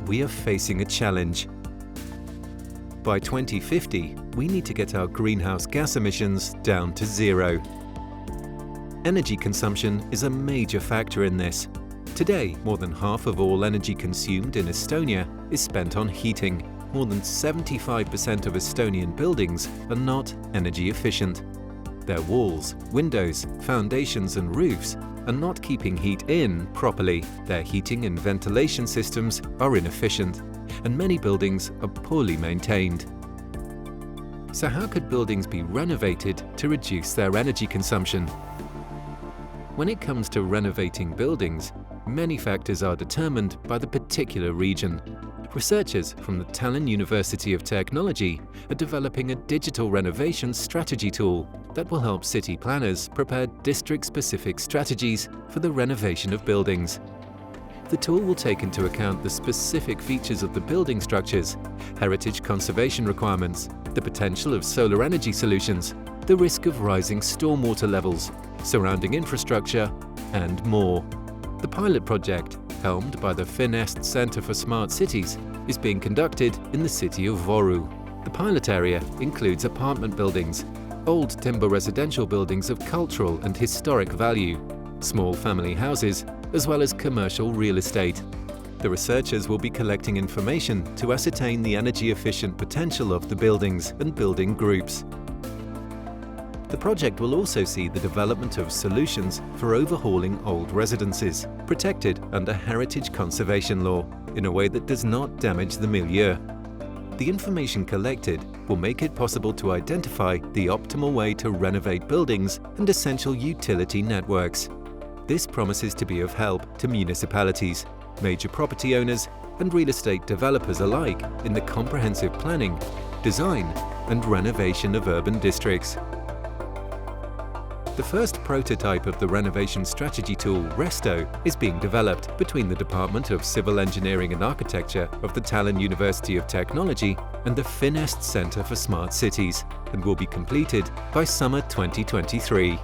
we are facing a challenge. By 2050, we need to get our greenhouse gas emissions down to zero. Energy consumption is a major factor in this. Today, more than half of all energy consumed in Estonia is spent on heating. More than 75% of Estonian buildings are not energy efficient. Their walls, windows, foundations and roofs are not keeping heat in properly. Their heating and ventilation systems are inefficient, and many buildings are poorly maintained. So how could buildings be renovated to reduce their energy consumption? When it comes to renovating buildings, many factors are determined by the particular region. Researchers from the Estonian University of Technology are developing a digital renovation strategy tool that will help city planners prepare district-specific strategies for the renovation of buildings. The tool will take into account the specific features of the building structures, heritage conservation requirements, the potential of solar energy solutions, the risk of rising stormwater levels, surrounding infrastructure, and more. The pilot project, helmed by the RESTO Centre for Smart Cities, is being conducted in the city of Võru. The pilot area includes apartment buildings, old timber residential buildings of cultural and historic value, small family houses, as well as commercial real estate. The researchers will be collecting information to ascertain the energy-efficient potential of the buildings and building groups. The project will also see the development of solutions for overhauling old residences, protected under heritage conservation law, in a way that does not damage the milieu. The information collected will make it possible to identify the optimal way to renovate buildings and essential utility networks. This promises to be of help to municipalities, major property owners, and real estate developers alike in the comprehensive planning, design, and renovation of urban districts. The first prototype of the renovation strategy tool, RESTO, is being developed between the Department of Civil Engineering and Architecture of the Estonian University of Technology and the RESTO Centre for Smart Cities, and will be completed by summer 2023.